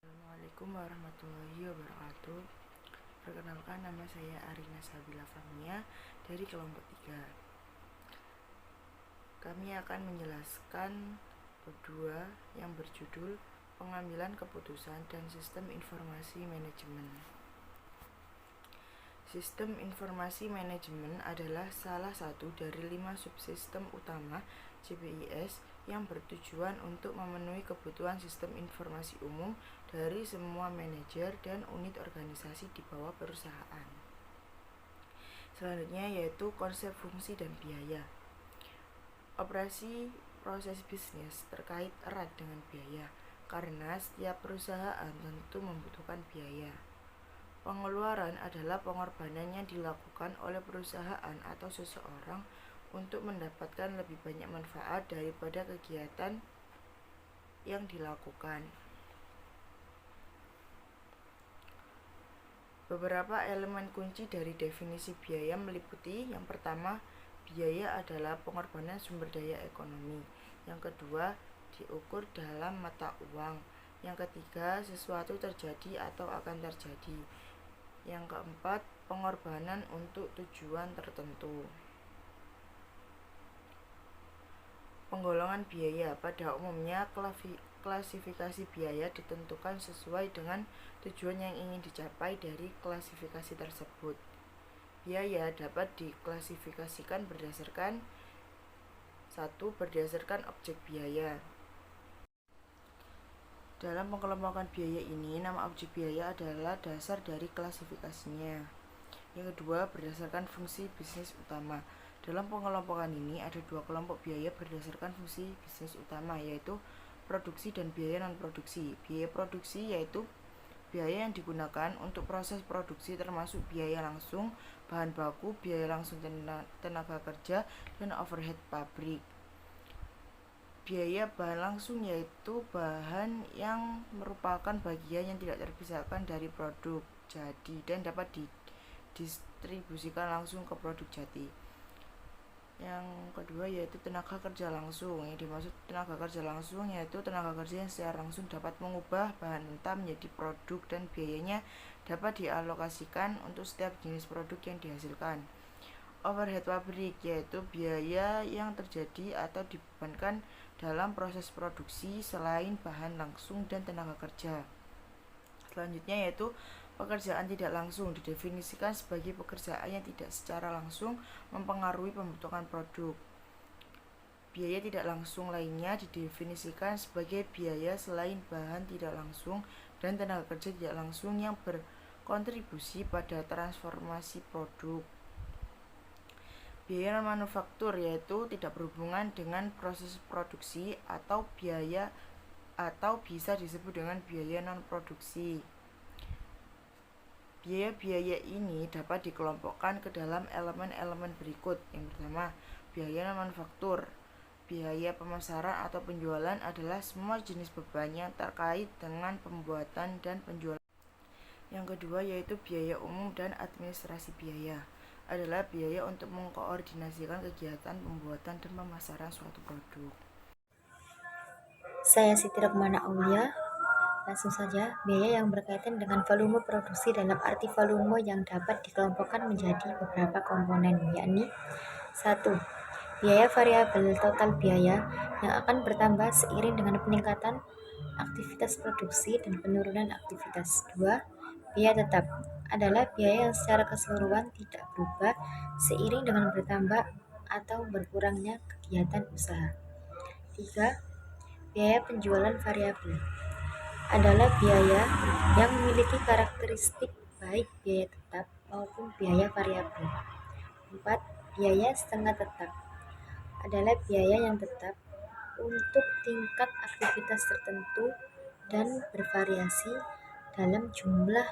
Assalamualaikum warahmatullahi wabarakatuh. Perkenalkan, nama saya Arina Sabila Fahmia dari kelompok 3. Kami akan menjelaskan bab 2 yang berjudul Pengambilan Keputusan dan Sistem Informasi Manajemen. Sistem informasi manajemen adalah salah satu dari 5 subsistem utama CPIS yang bertujuan untuk memenuhi kebutuhan sistem informasi umum dari semua manajer dan unit organisasi di bawah perusahaan. Selanjutnya yaitu konsep fungsi dan biaya. Operasi proses bisnis terkait erat dengan biaya, karena setiap perusahaan tentu membutuhkan biaya. Pengeluaran adalah pengorbanan yang dilakukan oleh perusahaan atau seseorang untuk mendapatkan lebih banyak manfaat daripada kegiatan yang dilakukan. Beberapa elemen kunci dari definisi biaya meliputi: yang pertama, biaya adalah pengorbanan sumber daya ekonomi. Yang kedua, diukur dalam mata uang. Yang ketiga, sesuatu terjadi atau akan terjadi. Yang keempat, pengorbanan untuk tujuan tertentu. Penggolongan biaya. Pada umumnya, klasifikasi biaya ditentukan sesuai dengan tujuan yang ingin dicapai dari klasifikasi tersebut. Biaya dapat diklasifikasikan berdasarkan: 1. Berdasarkan objek biaya. Dalam pengelompokan biaya ini, nama objek biaya adalah dasar dari klasifikasinya. Yang kedua, berdasarkan fungsi bisnis utama. Dalam pengelompokan ini ada 2 kelompok biaya berdasarkan fungsi bisnis utama, yaitu produksi dan biaya non-produksi. Biaya produksi yaitu biaya yang digunakan untuk proses produksi, termasuk biaya langsung, bahan baku, biaya langsung tenaga kerja, dan overhead pabrik. Biaya bahan langsung yaitu bahan yang merupakan bagian yang tidak terpisahkan dari produk jadi dan dapat didistribusikan langsung ke produk jadi. Yang kedua yaitu tenaga kerja langsung. Yang dimaksud tenaga kerja langsung yaitu tenaga kerja yang secara langsung dapat mengubah bahan mentah menjadi produk dan biayanya dapat dialokasikan untuk setiap jenis produk yang dihasilkan. Overhead pabrik yaitu biaya yang terjadi atau dibebankan dalam proses produksi selain bahan langsung dan tenaga kerja. Selanjutnya yaitu pekerjaan tidak langsung, didefinisikan sebagai pekerjaan yang tidak secara langsung mempengaruhi pembentukan produk. Biaya tidak langsung lainnya didefinisikan sebagai biaya selain bahan tidak langsung dan tenaga kerja tidak langsung yang berkontribusi pada transformasi produk. Biaya non-manufaktur yaitu tidak berhubungan dengan proses produksi atau biaya atau bisa disebut dengan biaya non-produksi. Biaya-biaya ini dapat dikelompokkan ke dalam elemen-elemen berikut. Yang pertama, biaya non-manufaktur. Biaya pemasaran atau penjualan adalah semua jenis beban yang terkait dengan pembuatan dan penjualan. Yang kedua yaitu biaya umum dan administrasi biaya. Adalah biaya untuk mengkoordinasikan kegiatan pembuatan dan pemasaran suatu produk. Saya Siti Rokmana Aulia. Langsung saja, biaya yang berkaitan dengan volume produksi dalam arti volume yang dapat dikelompokkan menjadi beberapa komponen, yakni 1. Biaya variabel total biaya yang akan bertambah seiring dengan peningkatan aktivitas produksi dan penurunan aktivitas. 2. Biaya tetap adalah biaya yang secara keseluruhan tidak berubah seiring dengan bertambah atau berkurangnya kegiatan usaha. 3. Biaya penjualan variabel adalah biaya yang memiliki karakteristik baik biaya tetap maupun biaya variabel. 4. Biaya setengah tetap adalah biaya yang tetap untuk tingkat aktivitas tertentu dan bervariasi dalam jumlah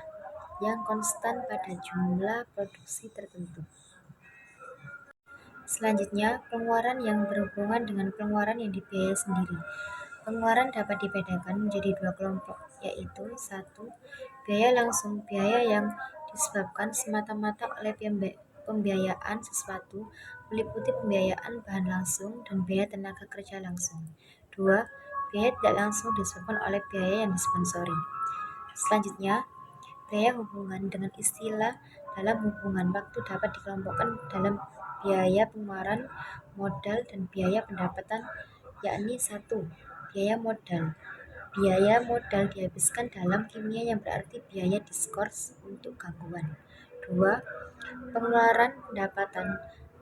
yang konstan pada jumlah produksi tertentu. Selanjutnya, pengeluaran yang berhubungan dengan pengeluaran yang dibiayai sendiri. Pengeluaran dapat dibedakan menjadi 2 kelompok, yaitu 1. Biaya langsung, biaya yang disebabkan semata-mata oleh pembiayaan sesuatu, meliputi pembiayaan bahan langsung dan biaya tenaga kerja langsung. 2. Biaya tidak langsung disebabkan oleh biaya yang disponsori. Selanjutnya, biaya hubungan dengan istilah dalam hubungan waktu dapat dikelompokkan dalam biaya pengeluaran modal dan biaya pendapatan, yakni 1. Biaya modal. Biaya modal dihabiskan dalam kimia yang berarti biaya diskors untuk gangguan. 2. Pengeluaran pendapatan.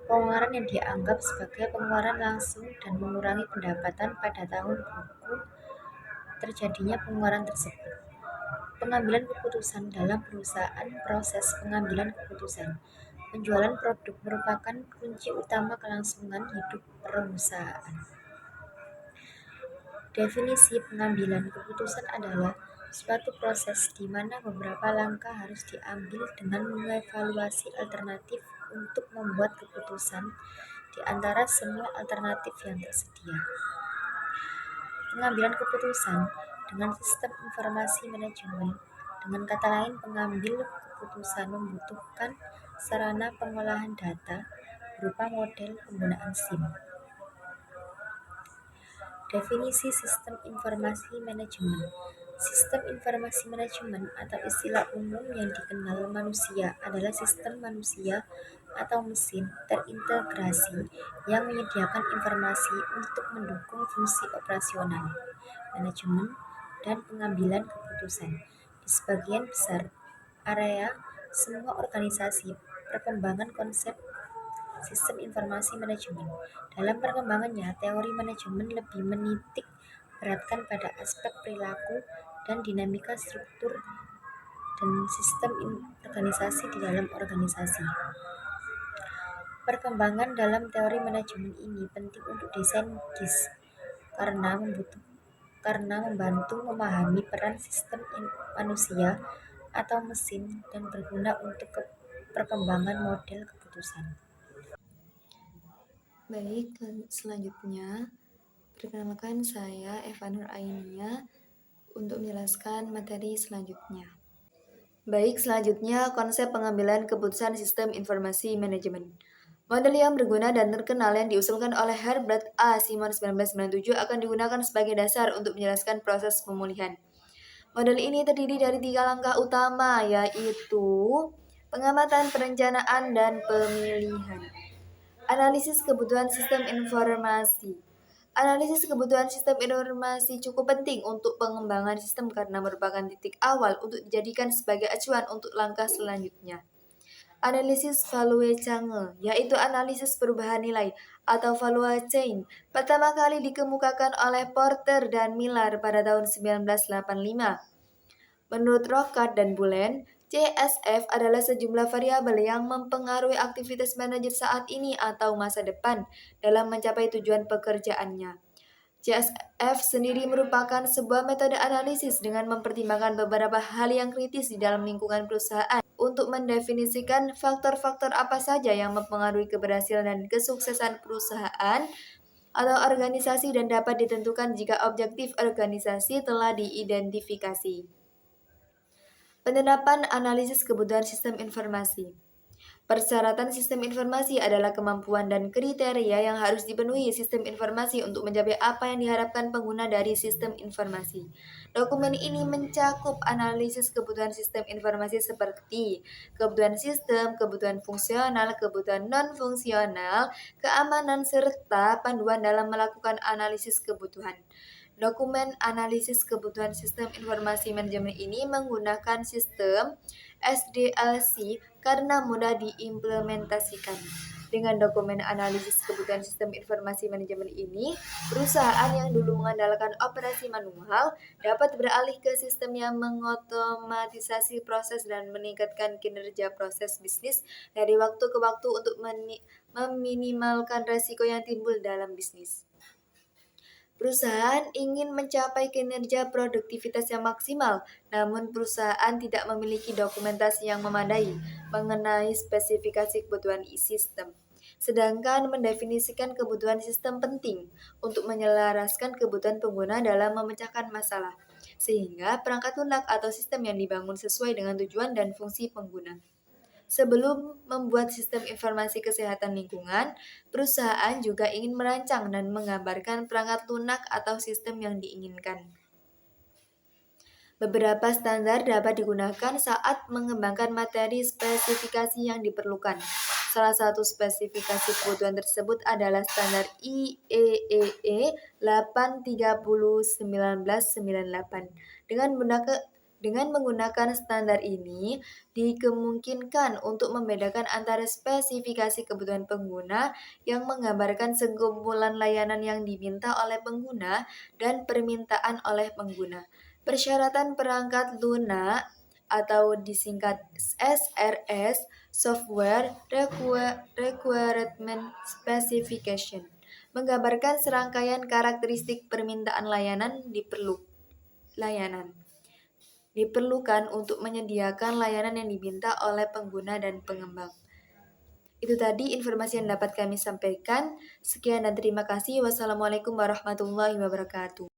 Pengeluaran yang dianggap sebagai pengeluaran langsung dan mengurangi pendapatan pada tahun buku terjadinya pengeluaran tersebut. Pengambilan keputusan dalam perusahaan. Proses pengambilan keputusan. Penjualan produk merupakan kunci utama kelangsungan hidup perusahaan. Definisi pengambilan keputusan adalah suatu proses di mana beberapa langkah harus diambil dengan mengevaluasi alternatif untuk membuat keputusan di antara semua alternatif yang tersedia. Pengambilan keputusan dengan sistem informasi manajemen. Dengan kata lain, pengambil keputusan membutuhkan sarana pengolahan data berupa model penggunaan SIM. Definisi sistem informasi manajemen. Sistem informasi manajemen atau istilah umum yang dikenal manusia adalah sistem manusia atau mesin terintegrasi yang menyediakan informasi untuk mendukung fungsi operasional, manajemen, dan pengambilan keputusan. Di sebagian besar area semua organisasi, perkembangan konsep sistem informasi manajemen. Dalam perkembangannya, teori manajemen lebih menitik beratkan pada aspek perilaku dan dinamika struktur dan sistem organisasi di dalam organisasi. Perkembangan dalam teori manajemen ini penting untuk desain GIS karena membantu memahami peran sistem manusia atau mesin dan berguna untuk perkembangan model keputusan. Baik, selanjutnya perkenalkan saya Eva Nur Ainia untuk menjelaskan materi selanjutnya. Baik, selanjutnya konsep pengambilan keputusan sistem informasi manajemen. Model yang berguna dan terkenal yang diusulkan oleh Herbert A. Simon 1997 akan digunakan sebagai dasar untuk menjelaskan proses pemulihan. Model ini terdiri dari 3 langkah utama, yaitu pengamatan, perencanaan, dan pemilihan. Analisis kebutuhan sistem informasi. Analisis kebutuhan sistem informasi cukup penting untuk pengembangan sistem karena merupakan titik awal untuk dijadikan sebagai acuan untuk langkah selanjutnya. Analisis value chain, yaitu analisis perubahan nilai atau value chain, pertama kali dikemukakan oleh Porter dan Miller pada tahun 1985. Menurut Rocard dan Bullen, CSF adalah sejumlah variabel yang mempengaruhi aktivitas manajer saat ini atau masa depan dalam mencapai tujuan pekerjaannya. CSF sendiri merupakan sebuah metode analisis dengan mempertimbangkan beberapa hal yang kritis di dalam lingkungan perusahaan untuk mendefinisikan faktor-faktor apa saja yang mempengaruhi keberhasilan dan kesuksesan perusahaan atau organisasi dan dapat ditentukan jika objektif organisasi telah diidentifikasi. Penerapan analisis kebutuhan sistem informasi. Persyaratan sistem informasi adalah kemampuan dan kriteria yang harus dipenuhi sistem informasi untuk mencapai apa yang diharapkan pengguna dari sistem informasi. Dokumen ini mencakup analisis kebutuhan sistem informasi seperti kebutuhan sistem, kebutuhan fungsional, kebutuhan non-fungsional, keamanan, serta panduan dalam melakukan analisis kebutuhan. Dokumen analisis kebutuhan sistem informasi manajemen ini menggunakan sistem SDLC karena mudah diimplementasikan. Dengan dokumen analisis kebutuhan sistem informasi manajemen ini, perusahaan yang dulu mengandalkan operasi manual dapat beralih ke sistem yang mengotomatisasi proses dan meningkatkan kinerja proses bisnis dari waktu ke waktu untuk meminimalkan risiko yang timbul dalam bisnis. Perusahaan ingin mencapai kinerja produktivitas yang maksimal, namun perusahaan tidak memiliki dokumentasi yang memadai mengenai spesifikasi kebutuhan sistem. Sedangkan mendefinisikan kebutuhan sistem penting untuk menyelaraskan kebutuhan pengguna dalam memecahkan masalah, sehingga perangkat lunak atau sistem yang dibangun sesuai dengan tujuan dan fungsi pengguna. Sebelum membuat sistem informasi kesehatan lingkungan, perusahaan juga ingin merancang dan menggambarkan perangkat lunak atau sistem yang diinginkan. Beberapa standar dapat digunakan saat mengembangkan materi spesifikasi yang diperlukan. Salah satu spesifikasi kebutuhan tersebut adalah standar IEEE 830/1998. Dengan menggunakan standar ini, dikemungkinkan untuk membedakan antara spesifikasi kebutuhan pengguna yang menggambarkan sekumpulan layanan yang diminta oleh pengguna dan permintaan oleh pengguna. Persyaratan perangkat lunak atau disingkat SRS (Software Requirement Specification) menggambarkan serangkaian karakteristik permintaan diperlukan untuk menyediakan layanan yang diminta oleh pengguna dan pengembang. Itu tadi informasi yang dapat kami sampaikan. Sekian dan terima kasih. Wassalamualaikum warahmatullahi wabarakatuh.